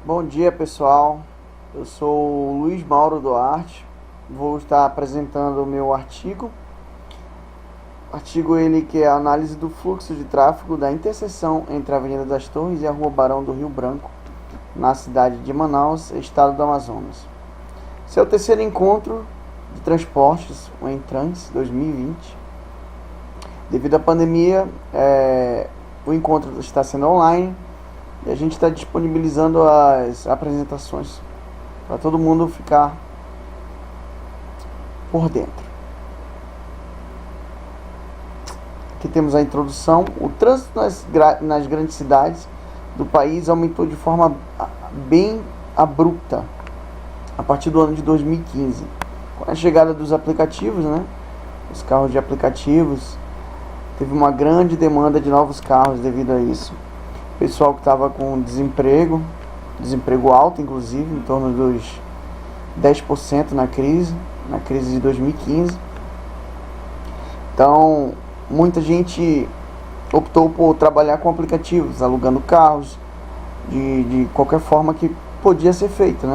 Bom dia, pessoal. Eu sou o Luiz Mauro Duarte. Vou estar apresentando o meu artigo. Artigo ele que é a análise do fluxo de tráfego da interseção entre a Avenida das Torres e a Rua Barão do Rio Branco, na cidade de Manaus, estado do Amazonas. Esse é o terceiro encontro de transportes, o Entrans 2020. Devido à pandemia, o encontro está sendo online. E a gente está disponibilizando as apresentações para todo mundo ficar por dentro. Aqui temos a introdução. O trânsito nas grandes cidades do país aumentou de forma bem abrupta a partir do ano de 2015. Com a chegada dos aplicativos, os carros de aplicativos, teve uma grande demanda de novos carros devido a isso. Pessoal que estava com desemprego alto, inclusive, em torno dos 10% na crise de 2015. Então, muita gente optou por trabalhar com aplicativos, alugando carros, de qualquer forma que podia ser feito,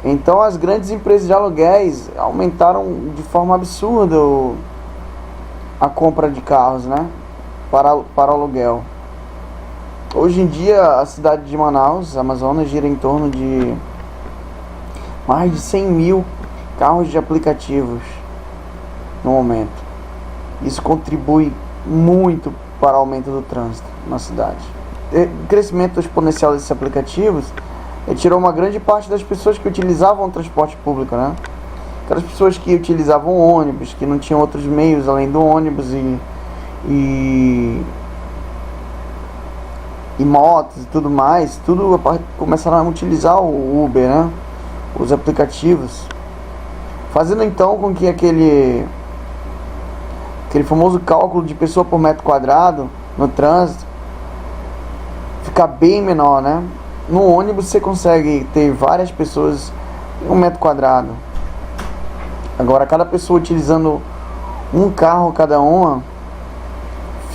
Então, as grandes empresas de aluguéis aumentaram de forma absurda a compra de carros, para aluguel. Hoje em dia, a cidade de Manaus, Amazonas, gira em torno de mais de 100 mil carros de aplicativos no momento. Isso contribui muito para o aumento do trânsito na cidade. O crescimento exponencial desses aplicativos tirou uma grande parte das pessoas que utilizavam o transporte público, Aquelas pessoas que utilizavam ônibus, que não tinham outros meios além do ônibus e motos e tudo mais, começaram a utilizar o Uber, os aplicativos, fazendo então com que aquele famoso cálculo de pessoa por metro quadrado no trânsito fica bem menor, No ônibus você consegue ter várias pessoas em 1 metro quadrado. Agora, cada pessoa utilizando um carro cada uma,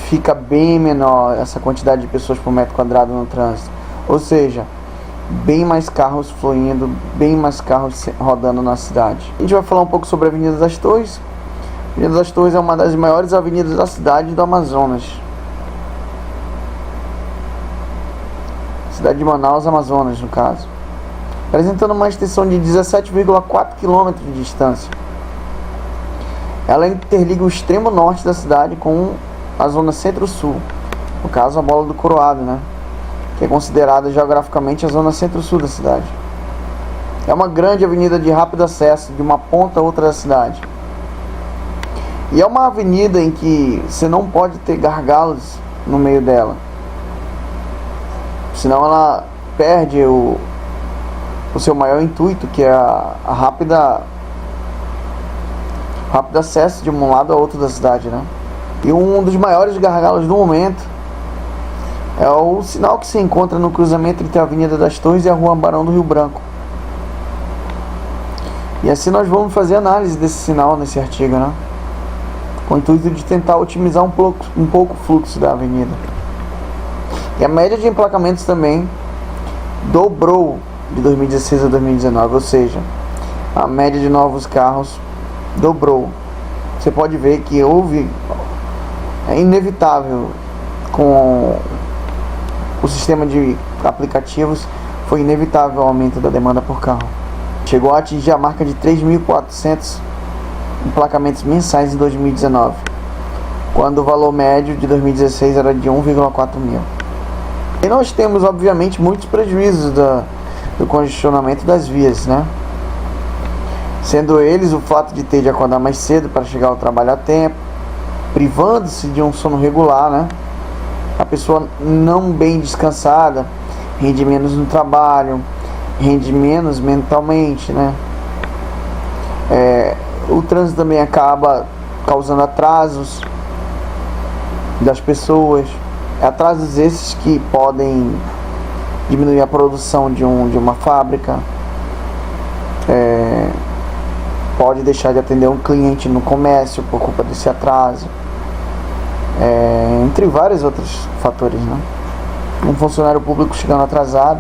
fica bem menor essa quantidade de pessoas por metro quadrado no trânsito. Ou seja, bem mais carros fluindo, bem mais carros rodando na cidade. A gente vai falar um pouco sobre a Avenida das Torres. A Avenida das Torres é uma das maiores avenidas da cidade do Amazonas. Cidade de Manaus, Amazonas, no caso. Apresentando uma extensão de 17,4 km de distância. Ela interliga o extremo norte da cidade com a zona centro-sul, no caso a Bola do Coroado, que é considerada geograficamente a zona centro-sul da cidade. É uma grande avenida de rápido acesso de uma ponta a outra da cidade. E é uma avenida em que você não pode ter gargalos no meio dela, senão ela perde o seu maior intuito, que é a rápido acesso de um lado a outro da cidade, E um dos maiores gargalos do momento é o sinal que se encontra no cruzamento entre a Avenida das Torres e a Rua Barão do Rio Branco. E assim nós vamos fazer análise desse sinal nesse artigo, Com o intuito de tentar otimizar um pouco o fluxo da avenida. E a média de emplacamentos também dobrou de 2016 a 2019, ou seja, a média de novos carros dobrou. Você pode ver que é inevitável, com o sistema de aplicativos, foi inevitável o aumento da demanda por carro. Chegou a atingir a marca de 3.400 emplacamentos mensais em 2019, quando o valor médio de 2016 era de 1,4 mil. E nós temos, obviamente, muitos prejuízos do congestionamento das vias, Sendo eles o fato de ter de acordar mais cedo para chegar ao trabalho a tempo, privando-se de um sono regular, A pessoa não bem descansada rende menos no trabalho, rende menos mentalmente, O trânsito também acaba causando atrasos das pessoas, atrasos esses que podem diminuir a produção de uma fábrica, pode deixar de atender um cliente no comércio por culpa desse atraso, entre vários outros fatores, Um funcionário público chegando atrasado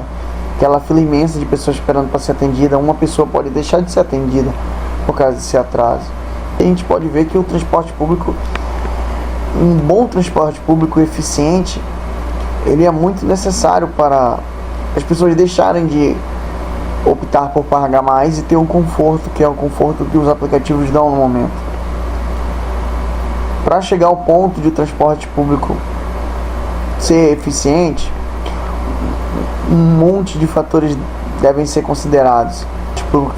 aquela fila imensa de pessoas esperando para ser atendida, uma pessoa pode deixar de ser atendida por causa desse atraso. E a gente pode ver que o transporte público, um bom transporte público eficiente, ele é muito necessário para as pessoas deixarem de optar por pagar mais e ter um conforto, que é o conforto que os aplicativos dão no momento. Para chegar ao ponto de o transporte público ser eficiente, um monte de fatores devem ser considerados. Tipo,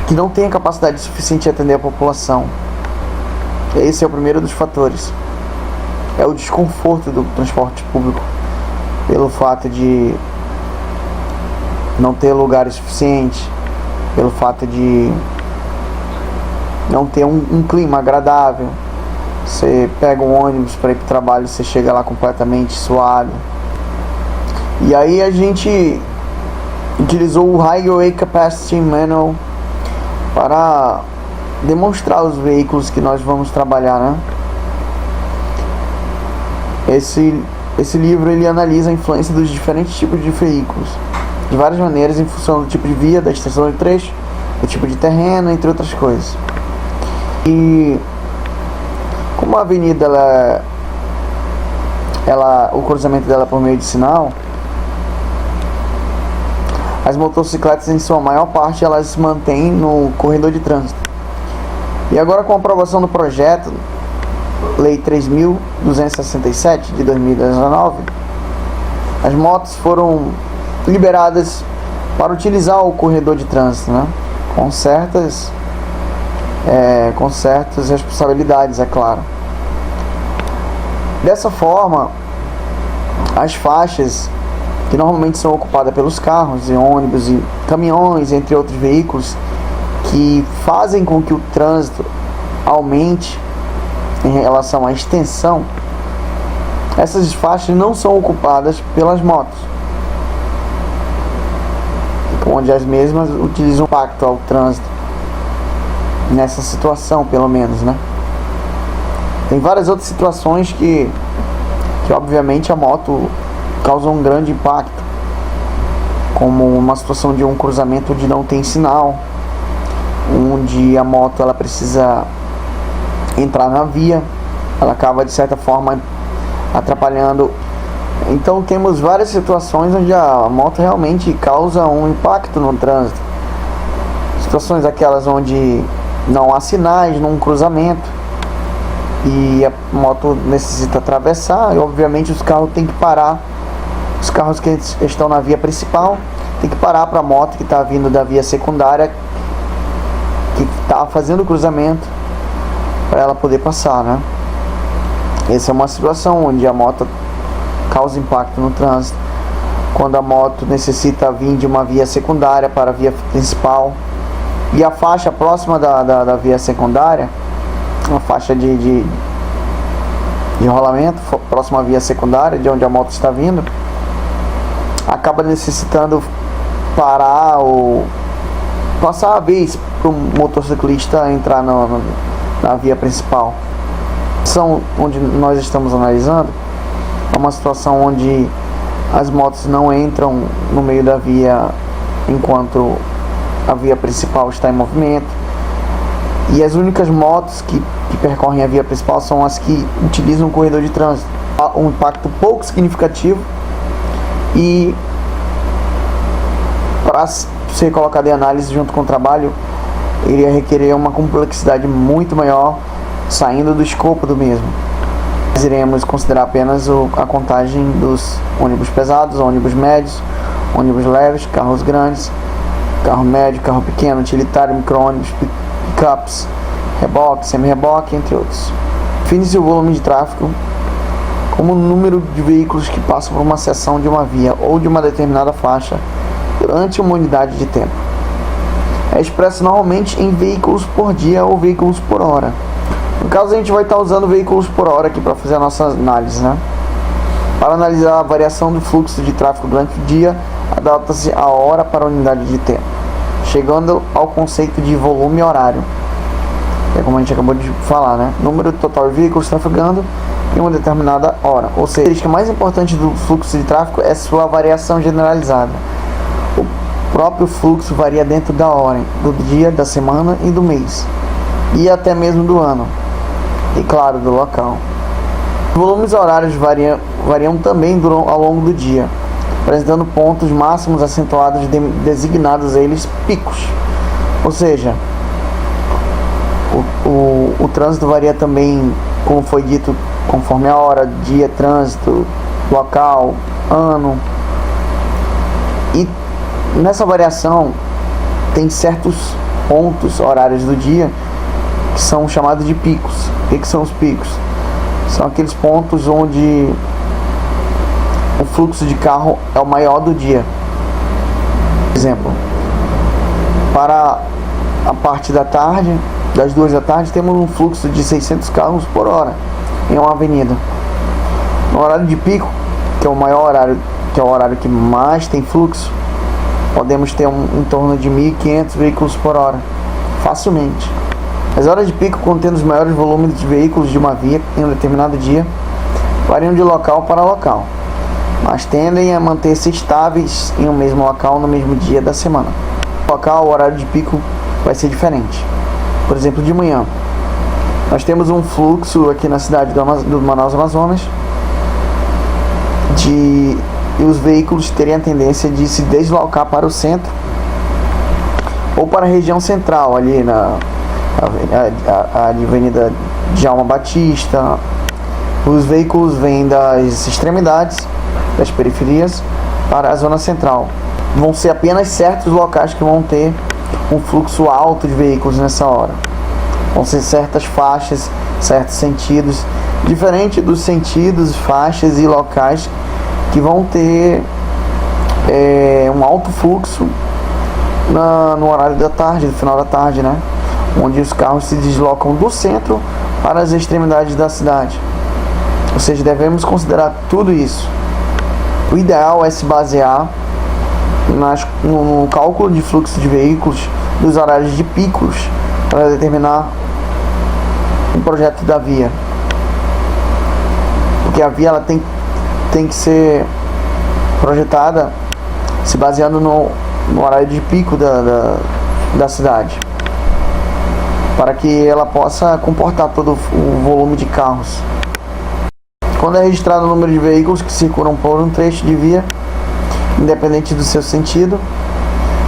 que não tem a capacidade suficiente de atender a população. Esse é o primeiro dos fatores. É o desconforto do transporte público, pelo fato de não ter lugares suficientes, pelo fato de não ter um clima agradável. Você pega um ônibus para ir para o trabalho, você chega lá completamente suado. E aí a gente utilizou o Highway Capacity Manual para demonstrar os veículos que nós vamos trabalhar, né? Esse livro ele analisa a influência dos diferentes tipos de veículos de várias maneiras, em função do tipo de via, da extensão de trecho, do tipo de terreno, entre outras coisas. E como a avenida o cruzamento dela é por meio de sinal, as motocicletas, em sua maior parte, elas se mantêm no corredor de trânsito. E agora, com a aprovação do projeto Lei 3.267 de 2019, as motos foram liberadas para utilizar o corredor de trânsito, né? Com certas responsabilidades, é claro. Dessa forma, as faixas que normalmente são ocupadas pelos carros e ônibus e caminhões, entre outros veículos, que fazem com que o trânsito aumente em relação à extensão, essas faixas não são ocupadas pelas motos, onde as mesmas utilizam impacto ao trânsito, nessa situação pelo menos, né? Tem várias outras situações que obviamente a moto causa um grande impacto, como uma situação de um cruzamento onde não tem sinal, onde a moto ela precisa entrar na via, ela acaba de certa forma atrapalhando. Então temos várias situações onde a moto realmente causa um impacto no trânsito. Situações aquelas onde não há sinais num cruzamento e a moto necessita atravessar, e obviamente os carros têm que parar. Os carros que estão na via principal tem que parar para a moto que está vindo da via secundária, que está fazendo o cruzamento, para ela poder passar, né? Essa é uma situação onde a moto causa impacto no trânsito. Quando a moto necessita vir de uma via secundária para a via principal, e a faixa próxima da via secundária, uma faixa de rolamento próxima à via secundária, de onde a moto está vindo, acaba necessitando parar ou passar a vez para o motociclista entrar na via principal. São onde nós estamos analisando é uma situação onde as motos não entram no meio da via enquanto a via principal está em movimento, e as únicas motos que percorrem a via principal são as que utilizam o corredor de trânsito. Há um impacto pouco significativo, e para ser colocado em análise junto com o trabalho, iria requerer uma complexidade muito maior, saindo do escopo do mesmo. Nós iremos considerar apenas a contagem dos ônibus pesados, ônibus médios, ônibus leves, carros grandes, carro médio, carro pequeno, utilitário, micro-ônibus, pickups, reboque, semi-reboque, entre outros. Define-se o volume de tráfego como o número de veículos que passam por uma seção de uma via ou de uma determinada faixa durante uma unidade de tempo. É expresso normalmente em veículos por dia ou veículos por hora. No caso, a gente vai estar usando veículos por hora aqui para fazer a nossa análise, né? Para analisar a variação do fluxo de tráfego durante o dia, adapta-se a hora para a unidade de tempo, chegando ao conceito de volume horário, que é como a gente acabou de falar, né? Número total de veículos trafegando em uma determinada hora. Ou seja, a característica mais importante do fluxo de tráfego é sua variação generalizada. O próprio fluxo varia dentro da hora, do dia, da semana e do mês, e até mesmo do ano, e claro, do local. Os volumes horários variam também ao longo do dia, apresentando pontos máximos acentuados designados a eles picos. Ou seja, o trânsito varia também, como foi dito, conforme a hora, dia, trânsito, local, ano. E nessa variação tem certos pontos horários do dia que são chamados de picos. O que são os picos? São aqueles pontos onde o fluxo de carro é o maior do dia. Por exemplo, para a parte da tarde, das 2 da tarde, temos um fluxo de 600 carros por hora em uma avenida. No horário de pico, que é o maior horário, que é o horário que mais tem fluxo, podemos ter em torno de 1.500 veículos por hora, facilmente. As horas de pico, contendo os maiores volumes de veículos de uma via em um determinado dia, variam de local para local, mas tendem a manter-se estáveis em um mesmo local no mesmo dia da semana. No local, o horário de pico vai ser diferente. Por exemplo, de manhã, nós temos um fluxo aqui na cidade do Manaus, Amazonas, e os veículos teriam a tendência de se deslocar para o centro ou para a região central, ali na Avenida Djalma Batista. Os veículos vêm das extremidades, das periferias, para a zona central. Vão ser apenas certos locais que vão ter um fluxo alto de veículos nessa hora. Vão ser certas faixas, certos sentidos, diferente dos sentidos, faixas e locais que vão ter um alto fluxo no horário da tarde, no final da tarde, né? Onde os carros se deslocam do centro para as extremidades da cidade. Ou seja, devemos considerar tudo isso. O ideal é se basear no cálculo de fluxo de veículos dos horários de picos para determinar um projeto da via, porque a via ela tem que ser projetada se baseando no horário de pico da cidade, para que ela possa comportar todo o volume de carros. Quando é registrado o número de veículos que circulam por um trecho de via, independente do seu sentido,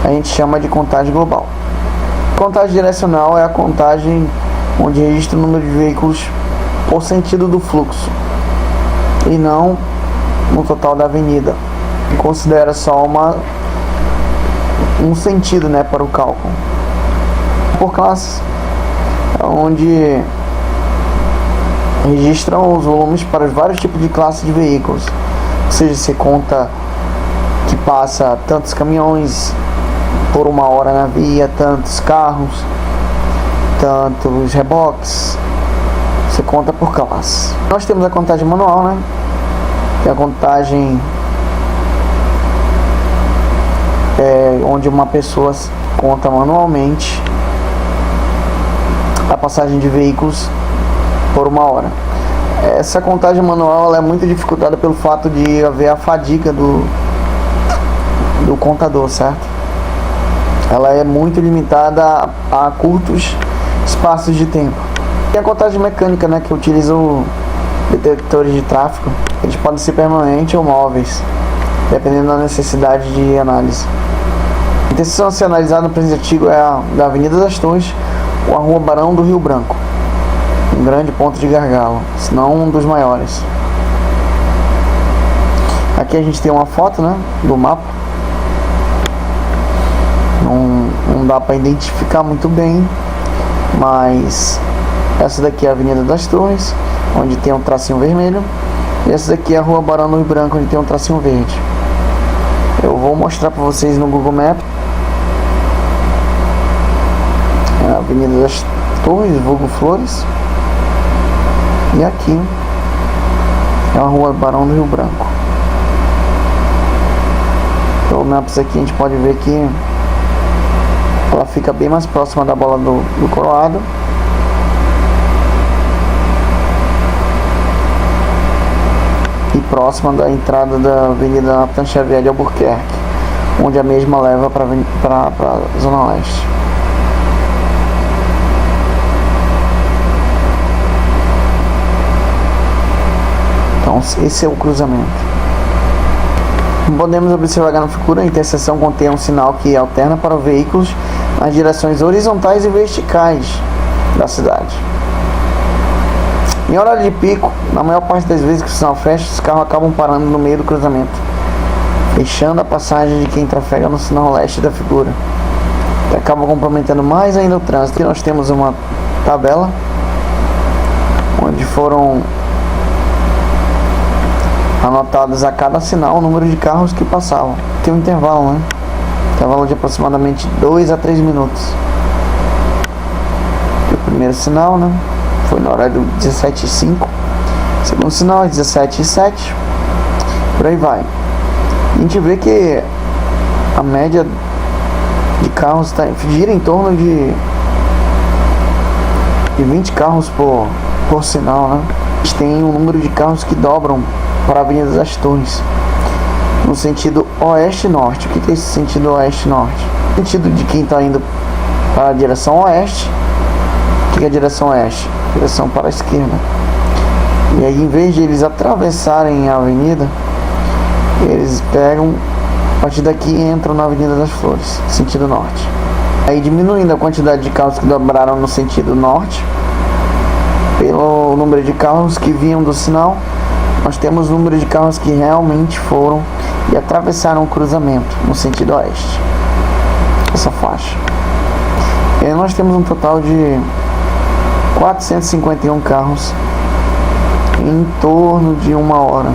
a gente chama de contagem global. A contagem direcional é a contagem onde registra o número de veículos por sentido do fluxo e não no total da avenida. E considera só um sentido, né, para o cálculo. Por classes, é onde registram os volumes para os vários tipos de classes de veículos. Ou seja, você conta que passa tantos caminhões por uma hora na via, tantos carros, tantos reboques. Você conta por classe. Nós temos a contagem manual, né? Que é a contagem onde uma pessoa conta manualmente a passagem de veículos por uma hora. Essa contagem manual ela é muito dificultada pelo fato de haver a fadiga do contador, certo? Ela é muito limitada a curtos espaços de tempo. E a contagem mecânica, né, que utiliza detectores de tráfego, eles podem ser permanentes ou móveis, dependendo da necessidade de análise. A intenção a ser analisada no presente artigo é a da Avenida das Torres ou a Rua Barão do Rio Branco, um grande ponto de gargalo, se não um dos maiores. Aqui a gente tem uma foto, né, do mapa. Não dá para identificar muito bem, mas essa daqui é a Avenida das Torres, onde tem um tracinho vermelho, e essa daqui é a Rua Barão do Rio Branco, onde tem um tracinho verde. Eu vou mostrar para vocês no Google Maps. É a Avenida das Torres, vulgo Flores, e aqui é a Rua Barão do Rio Branco. Pelo Maps aqui a gente pode ver que ela fica bem mais próxima da bola do Coroado. próxima da entrada da Avenida Natan Xavier de Albuquerque, onde a mesma leva para a Zona Leste. Então esse é o cruzamento. Podemos observar na figura, a interseção contém um sinal que alterna para veículos nas direções horizontais e verticais da cidade. Em horário de pico, na maior parte das vezes que o sinal fecha, os carros acabam parando no meio do cruzamento, fechando a passagem de quem trafega no sinal leste da figura, que acaba comprometendo mais ainda o trânsito. Aqui nós temos uma tabela onde foram anotados a cada sinal o número de carros que passavam. Tem um intervalo, né? Intervalo de aproximadamente 2 a 3 minutos. O primeiro sinal, né, foi no horário 17h05. O segundo sinal é 17h07. Por aí vai. A gente vê que a média de carros gira em torno de 20 carros por sinal, né? A gente tem um número de carros que dobram para a Avenida das Torres, no sentido oeste-norte. O que é esse sentido oeste-norte? O sentido de quem está indo para a direção oeste. O que é a direção oeste? Direção para a esquerda. E aí, em vez de eles atravessarem a avenida, eles pegam, a partir daqui, e entram na Avenida das Flores, sentido norte. Aí, diminuindo a quantidade de carros que dobraram no sentido norte, pelo número de carros que vinham do sinal, nós temos o número de carros que realmente foram e atravessaram o cruzamento no sentido oeste, essa faixa. E aí nós temos um total de 451 carros em torno de 1 hora.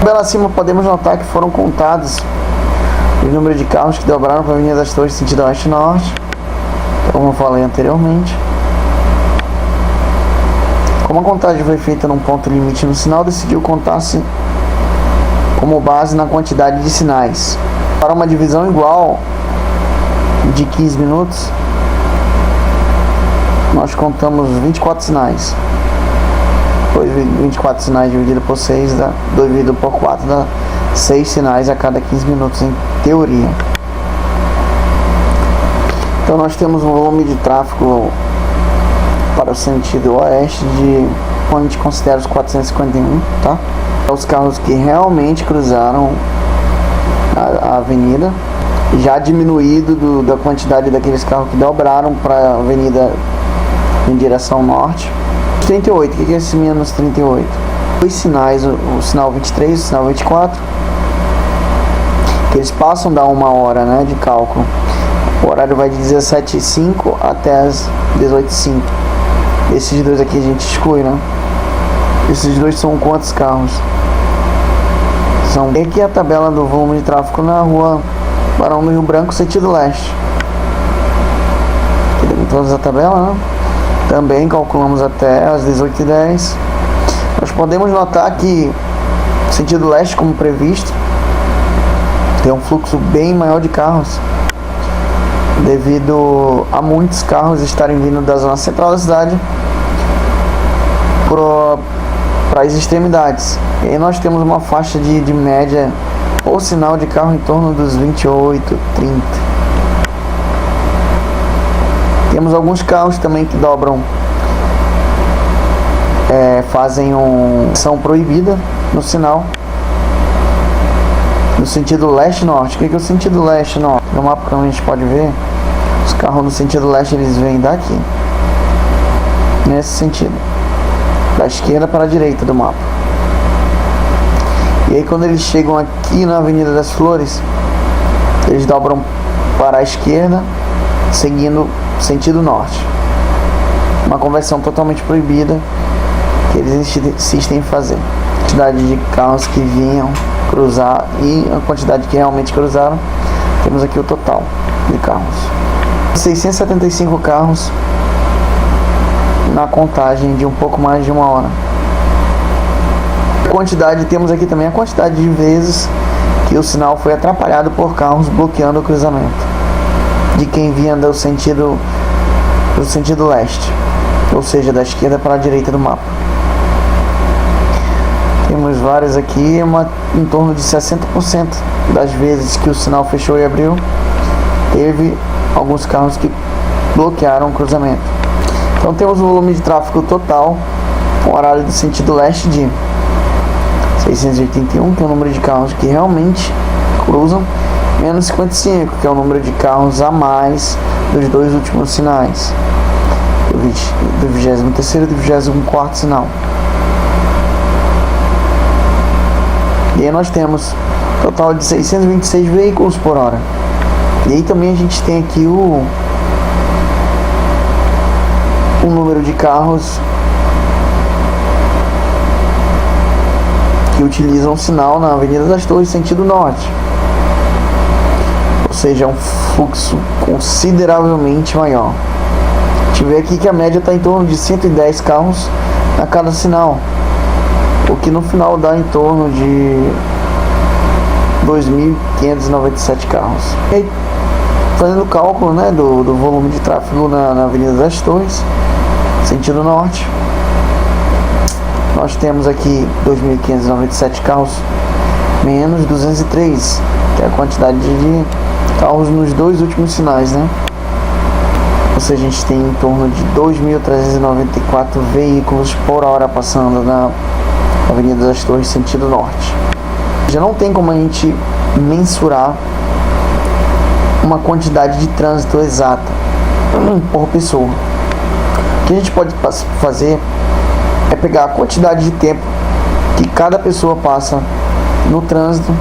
Bem acima podemos notar que foram contados o número de carros que dobraram para a Avenida das Torres sentido oeste-norte, como eu falei anteriormente. Como a contagem foi feita num ponto limite no sinal, decidiu contar-se como base na quantidade de sinais. Para uma divisão igual de 15 minutos, nós contamos 24 sinais. Depois 24 sinais dividido por 6, dividido por 4, dá 6 sinais a cada 15 minutos, em teoria. Então nós temos um volume de tráfego para o sentido oeste de, quando a gente considera os 451, tá? Os carros que realmente cruzaram a avenida, já diminuído da quantidade daqueles carros que dobraram para a avenida em direção norte. 38, o que é esse menos 38? Dois sinais, o sinal 23 e o sinal 24, que eles passam da 1 hora, né, de cálculo. O horário vai de 17h05 até as 18h05. Esses dois aqui a gente exclui, né? Esses dois são quantos carros? E aqui é a tabela do volume de tráfego na rua Barão do Rio Branco, sentido leste. Aqui temos a tabela, né? Também calculamos até as 18h10. Nós podemos notar que sentido leste, como previsto, tem um fluxo bem maior de carros, devido a muitos carros estarem vindo da zona central da cidade para as extremidades. E aí nós temos uma faixa de média ou sinal de carro em torno dos 28, 30. Temos alguns carros também que dobram, fazem ação proibida no sinal, no sentido leste-norte. O que é o sentido leste-norte? No mapa que a gente pode ver, os carros no sentido leste, eles vêm daqui, nesse sentido, da esquerda para a direita do mapa. E aí quando eles chegam aqui na Avenida das Flores, eles dobram para a esquerda, seguindo sentido norte. Uma conversão totalmente proibida que eles insistem em fazer. A quantidade de carros que vinham cruzar e a quantidade que realmente cruzaram, temos aqui o total de carros. 675 carros na contagem de um pouco mais de 1 hora. Quantidade, temos aqui também a quantidade de vezes que o sinal foi atrapalhado por carros bloqueando o cruzamento de quem vinha do sentido leste, ou seja, da esquerda para a direita do mapa. Temos várias aqui, em torno de 60% das vezes que o sinal fechou e abriu, teve alguns carros que bloquearam o cruzamento. Então temos o volume de tráfego total, com horário do sentido leste de 681, que é o número de carros que realmente cruzam, menos 55, que é o número de carros a mais dos dois últimos sinais, do 23º e do 24º sinal. E aí nós temos um total de 626 veículos por hora. E aí também a gente tem aqui o número de carros que utilizam o sinal na Avenida das Torres, sentido norte. Ou seja, é um fluxo consideravelmente maior. A gente vê aqui que a média está em torno de 110 carros a cada sinal, o que no final dá em torno de 2.597 carros. E aí, fazendo o cálculo, né, do volume de tráfego na Avenida das Torres, sentido norte, nós temos aqui 2.597 carros menos 203, que é a quantidade de carros nos dois últimos sinais, né? Ou seja, a gente tem em torno de 2.394 veículos por hora passando na Avenida das Torres, sentido norte. Já não tem como a gente mensurar uma quantidade de trânsito exata por pessoa. O que a gente pode fazer é pegar a quantidade de tempo que cada pessoa passa no trânsito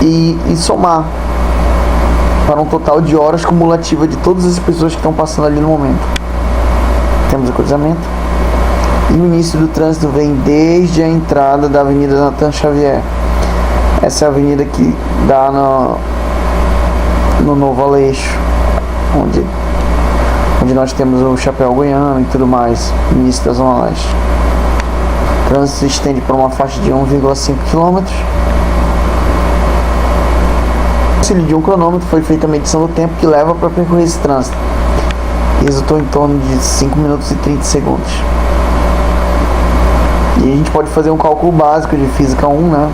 e somar para um total de horas cumulativa de todas as pessoas que estão passando ali no momento. Temos o cruzamento. E o início do trânsito vem desde a entrada da Avenida Nathan Xavier. Essa é a avenida que dá no Novo Aleixo, onde nós temos o Chapéu Goiano e tudo mais, início da Zona Leste. O trânsito se estende por uma faixa de 1,5 km. O auxílio de um cronômetro foi feita a medição do tempo que leva para percorrer esse trânsito. E resultou em torno de 5 minutos e 30 segundos. E a gente pode fazer um cálculo básico de Física 1, né?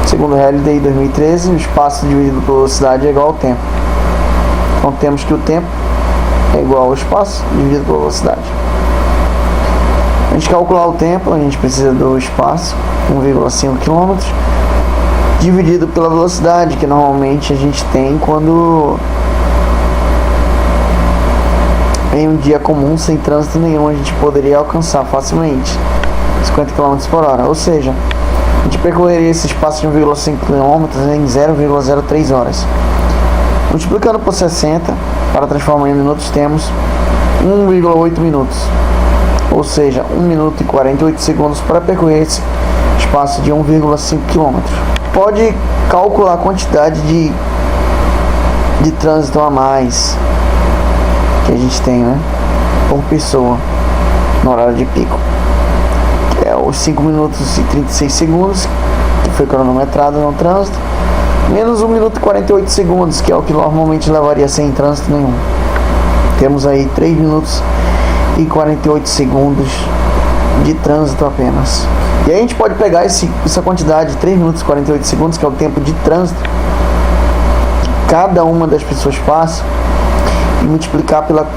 Segundo o RLDI 2013, o espaço dividido pela velocidade é igual ao tempo. Então temos que o tempo é igual ao espaço dividido pela velocidade. A gente calcular o tempo, a gente precisa do espaço, 1,5 km, dividido pela velocidade, que normalmente a gente tem quando em um dia comum, sem trânsito nenhum, a gente poderia alcançar facilmente 50 km por hora. Ou seja, a gente percorreria esse espaço de 1,5 km em 0,03 horas. Multiplicando por 60, para transformar em minutos, temos 1,8 minutos. Ou seja, 1 minuto e 48 segundos para percorrer esse espaço de 1,5 km. Pode calcular a quantidade de trânsito a mais que a gente tem, né, por pessoa no horário de pico, que é os 5 minutos e 36 segundos que foi cronometrado no trânsito, menos 1 minuto e 48 segundos, que é o que normalmente levaria sem trânsito nenhum. Temos aí 3 minutos e 48 segundos de trânsito apenas. E aí a gente pode pegar essa quantidade de 3 minutos e 48 segundos, que é o tempo de trânsito que cada uma das pessoas passa, e multiplicar pela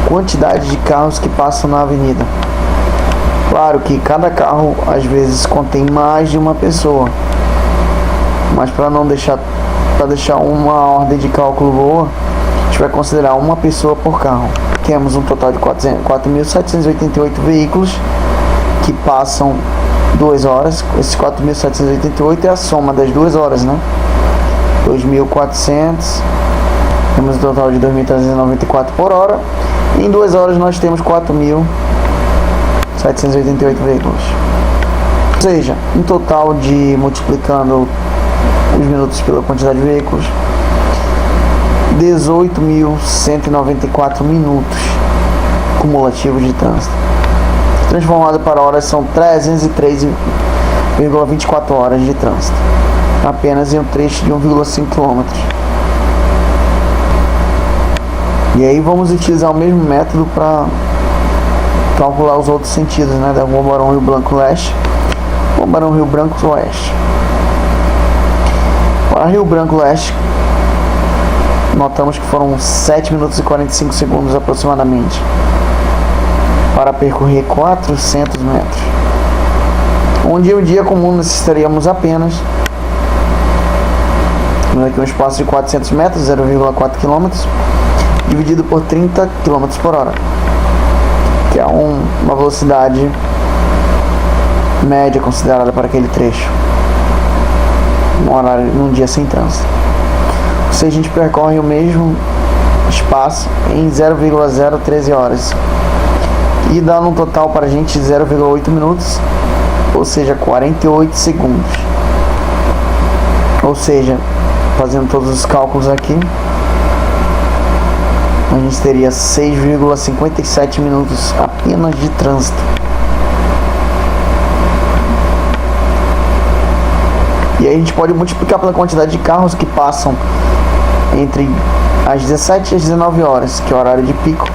quantidade de carros que passam na avenida. Claro que cada carro às vezes contém mais de uma pessoa, mas para deixar uma ordem de cálculo boa, a gente vai considerar uma pessoa por carro. Temos um total de 4.788 veículos que passam 2 horas. Esses 4.788 é a soma das 2 horas, né? 2.400. Temos um total de 2.394 por hora. E em 2 horas nós temos 4.788 veículos. Ou seja, um total de, multiplicando os minutos pela quantidade de veículos, 18.194 minutos cumulativos de trânsito. Transformado para horas, são 303,24 horas de trânsito, apenas em um trecho de 1,5 km. E aí vamos utilizar o mesmo método para calcular os outros sentidos, né, da Rua Barão e o Blanco Leste. Rua Barão Rio Branco Oeste. Para Rio Branco Leste, notamos que foram 7 minutos e 45 segundos aproximadamente para percorrer 400 metros. Onde em um dia comum necessitaríamos apenas aqui um espaço de 400 metros, 0,4 km, dividido por 30 km por hora, que é uma velocidade média considerada para aquele trecho, num dia sem trânsito. Ou seja, a gente percorre o mesmo espaço em 0,013 horas e dá no total para a gente 0,8 minutos, ou seja, 48 segundos. Ou seja, fazendo todos os cálculos aqui, a gente teria 6,57 minutos apenas de trânsito. E aí a gente pode multiplicar pela quantidade de carros que passam entre as 17 e as 19 horas, que é o horário de pico.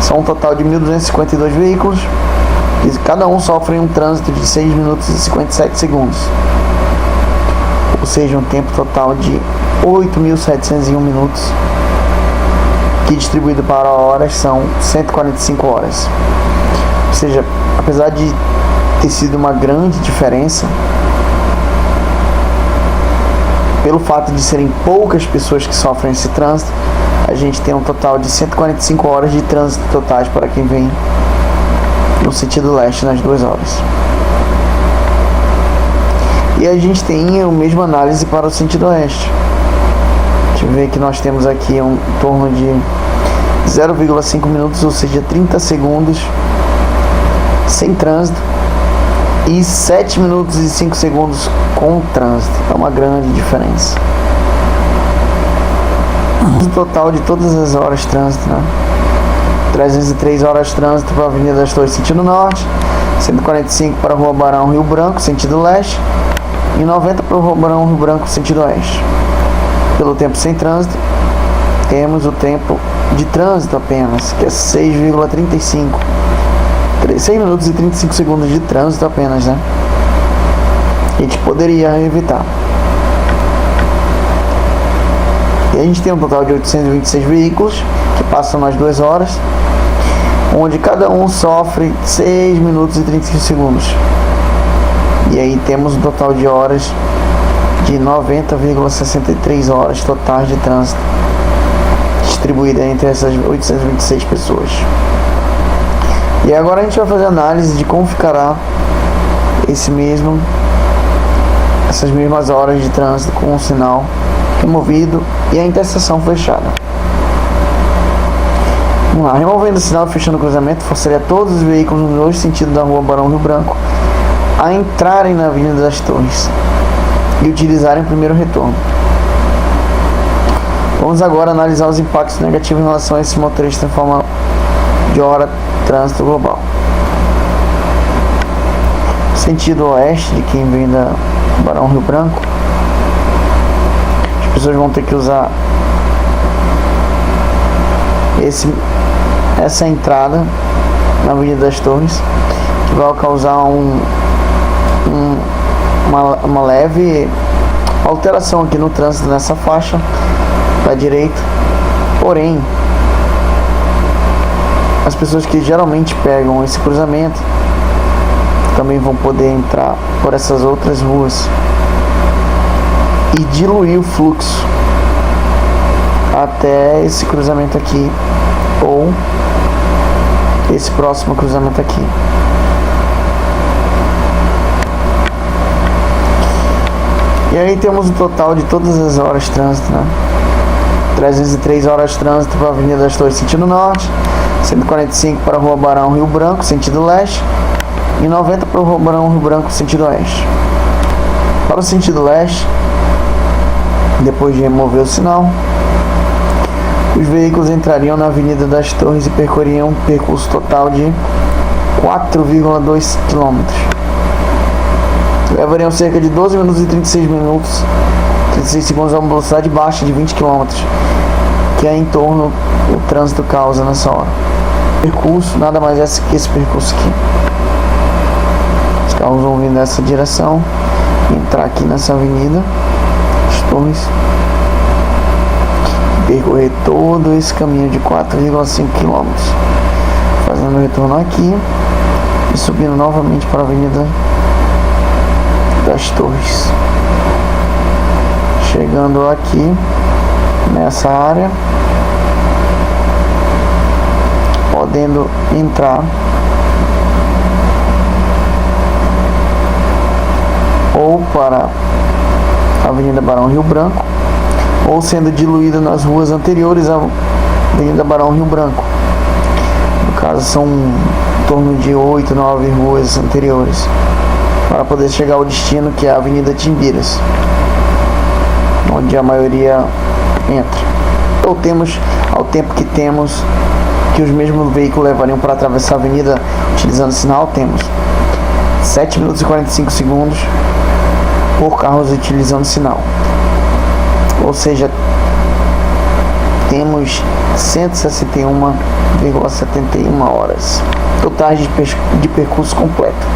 São um total de 1.252 veículos, e cada um sofre um trânsito de 6 minutos e 57 segundos. Ou seja, um tempo total de 8.701 minutos, que distribuído para horas são 145 horas. Ou seja, apesar de ter sido uma grande diferença, pelo fato de serem poucas pessoas que sofrem esse trânsito, a gente tem um total de 145 horas de trânsito totais para quem vem no sentido leste nas 2 horas. E a gente tem a mesma análise para o sentido oeste. Deixa eu ver que nós temos aqui em torno de 0,5 minutos, ou seja, 30 segundos sem trânsito, e 7 minutos e 5 segundos com trânsito. É uma grande diferença. O total de todas as horas de trânsito, né? 303 horas de trânsito para a Avenida das Torres, sentido norte, 145 para a Rua Barão Rio Branco, sentido leste, e 90 para a Rua Barão Rio Branco, sentido oeste. Pelo tempo sem trânsito, temos o tempo de trânsito apenas, que é 6,35. 6 minutos e 35 segundos de trânsito apenas, né? A gente poderia evitar. E a gente tem um total de 826 veículos que passam nas 2 horas, onde cada um sofre 6 minutos e 35 segundos. E aí temos um total de horas de 90,63 horas totais de trânsito, distribuída entre essas 826 pessoas. E agora a gente vai fazer análise de como ficará essas mesmas horas de trânsito com o sinal removido e a interseção fechada. Vamos lá, removendo o sinal e fechando o cruzamento, forçaria todos os veículos nos dois sentidos da Rua Barão Rio Branco a entrarem na Avenida das Torres e utilizarem o primeiro retorno. Vamos agora analisar os impactos negativos em relação a esse motorista em forma de hora trânsito global. Sentido oeste, de quem vem da Barão Rio Branco, as pessoas vão ter que usar essa entrada na Avenida das Torres, que vai causar uma leve alteração aqui no trânsito nessa faixa da direita. Porém, as pessoas que geralmente pegam esse cruzamento também vão poder entrar por essas outras ruas e diluir o fluxo até esse cruzamento aqui ou esse próximo cruzamento aqui. E aí temos o total de todas as horas de trânsito, né? 303 horas de trânsito para a Avenida das Torres, sentido norte, 145 para a Rua Barão Rio Branco, sentido leste, e 90 para a Rua Barão Rio Branco, sentido oeste. Para o sentido leste, depois de remover o sinal, os veículos entrariam na Avenida das Torres e percorreriam um percurso total de 4,2 km. Levariam cerca de 12 minutos e 36 segundos a uma velocidade baixa de 20 km, que é em torno o trânsito causa nessa hora. O percurso nada mais é que esse percurso aqui. carros vão vir nessa direção, entrar aqui nessa avenida As Torres, percorrer todo esse caminho de 4,5 km, fazendo o retorno aqui e subindo novamente para a avenida Das Torres, chegando aqui nessa área, podendo entrar ou para a Avenida Barão Rio Branco, ou sendo diluído nas ruas anteriores à Avenida Barão Rio Branco. No caso, são em torno de 8, 9 ruas anteriores, para poder chegar ao destino, que é a Avenida Timbiras, onde a maioria entra. Ou temos, ao tempo que temos, que os mesmos veículos levariam para atravessar a avenida utilizando o sinal, temos 7 minutos e 45 segundos por carros utilizando o sinal. Ou seja, temos 161,71 horas totais de percurso completo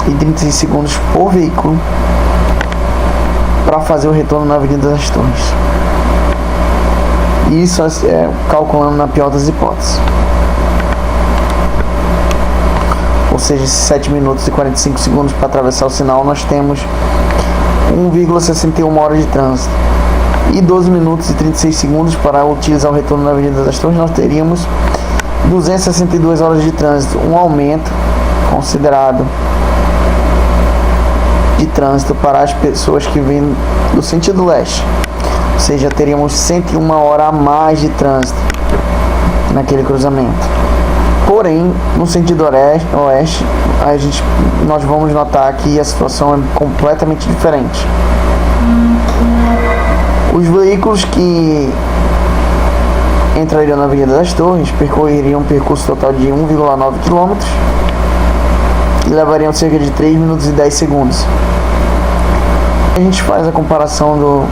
e 36 segundos por veículo para fazer o retorno na Avenida Das Torres. Isso é calculando na pior das hipóteses. Ou seja, 7 minutos e 45 segundos para atravessar o sinal, nós temos 1,61 horas de trânsito. E 12 minutos e 36 segundos para utilizar o retorno na Avenida Das Torres, nós teríamos 262 horas de trânsito. Um aumento considerado de trânsito para as pessoas que vêm do sentido leste. Ou seja, teríamos 101 horas a mais de trânsito naquele cruzamento. Porém, no sentido oeste, nós vamos notar que a situação é completamente diferente. Os veículos que entrariam na Avenida Das Torres percorreriam um percurso total de 1,9 km e levariam cerca de 3 minutos e 10 segundos. A gente faz a comparação do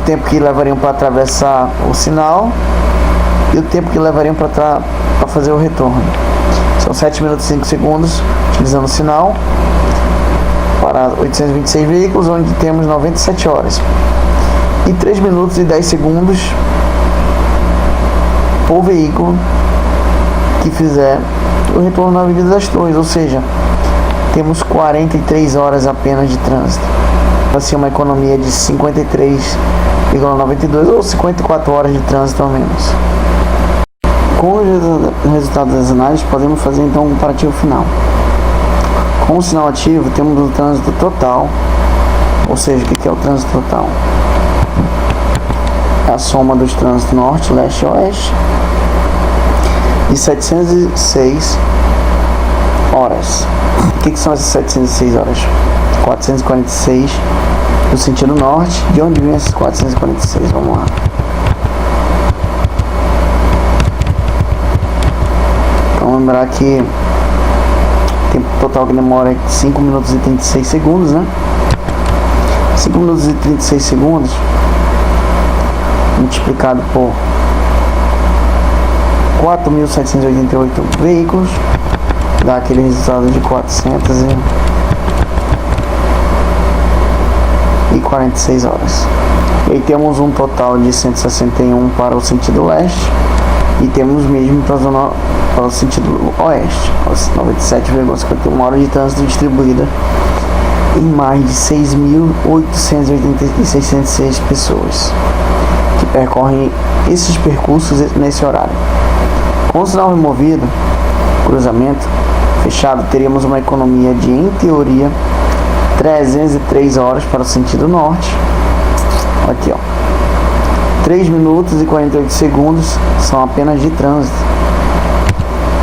tempo que levariam para atravessar o sinal e o tempo que levariam para fazer o retorno. São 7 minutos e 5 segundos utilizando o sinal para 826 veículos, onde temos 97 horas. E 3 minutos e 10 segundos por veículo que fizer o retorno na Avenida Das Torres, ou seja, temos 43 horas apenas de trânsito. Assim, uma economia de 53,92 ou 54 horas de trânsito ao menos. Com os resultados das análises, podemos fazer então um comparativo final. Com o sinal ativo, temos o trânsito total, ou seja, o que é o trânsito total? É a soma dos trânsitos norte, leste e oeste, de 706 horas. O que são essas 706 horas? 446 no sentido norte. De onde vem esses 446? Vamos lá. Vamos lembrar que o tempo total que demora é 5 minutos e 36 segundos, né? 5 minutos e 36 segundos multiplicado por 4.788 veículos dá aquele resultado de 446 horas. E aí temos um total de 161 para o sentido leste e temos mesmo para o sentido oeste, 97,51 horas de trânsito distribuída em mais de 6.886 pessoas que percorrem esses percursos nesse horário. Com o sinal removido, cruzamento fechado, teríamos uma economia de, em teoria, 303 horas para o sentido norte. Aqui, ó, 3 minutos e 48 segundos são apenas de trânsito.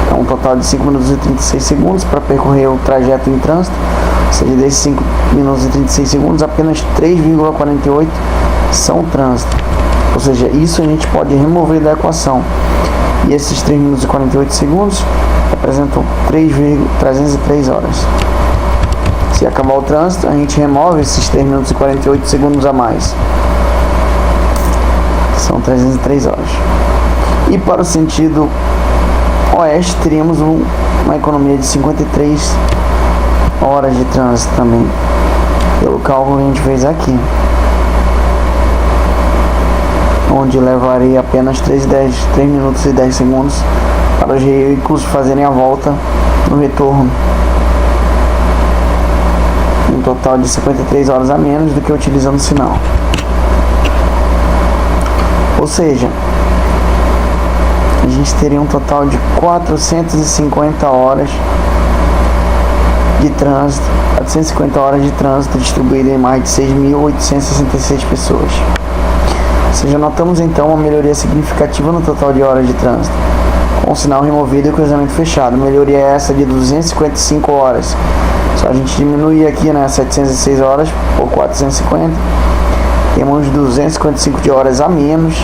Então, um total de 5 minutos e 36 segundos para percorrer o trajeto em trânsito. Ou seja, desses 5 minutos e 36 segundos, apenas 3,48 são trânsito. Ou seja, isso a gente pode remover da equação. E esses 3 minutos e 48 segundos representam 303 horas. Se acabar o trânsito, a gente remove esses 3 minutos e 48 segundos a mais. São 303 horas. E para o sentido oeste, teríamos uma economia de 53 horas de trânsito também, pelo cálculo que a gente fez aqui, onde levaria apenas 3 minutos e 10 segundos para os veículos fazerem a volta no retorno, um total de 53 horas a menos do que utilizando o sinal. Ou seja, a gente teria um total de 450 horas de trânsito, 450 horas de trânsito distribuído em mais de 6.866 pessoas. Ou seja, notamos então uma melhoria significativa no total de horas de trânsito, com o sinal removido e o cruzamento fechado. Melhoria essa de 255 horas. Só a gente diminuir aqui, né, 706 horas por 450, temos 255 de horas a menos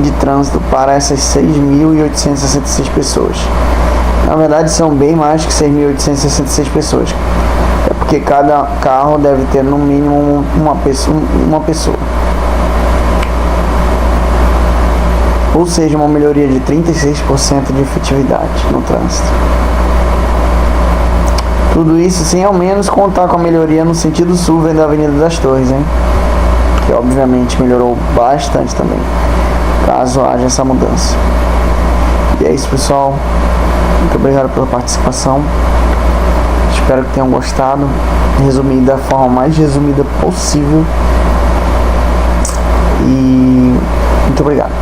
de trânsito para essas 6.866 pessoas. Na verdade são bem mais que 6.866 pessoas, é porque cada carro deve ter no mínimo uma pessoa. Ou seja, uma melhoria de 36% de efetividade no trânsito. Tudo isso sem ao menos contar com a melhoria no sentido sul da Avenida das Torres, hein? Que obviamente melhorou bastante também, caso haja essa mudança. E é isso, pessoal. Muito obrigado pela participação. Espero que tenham gostado. Resumi da forma mais resumida possível. E muito obrigado.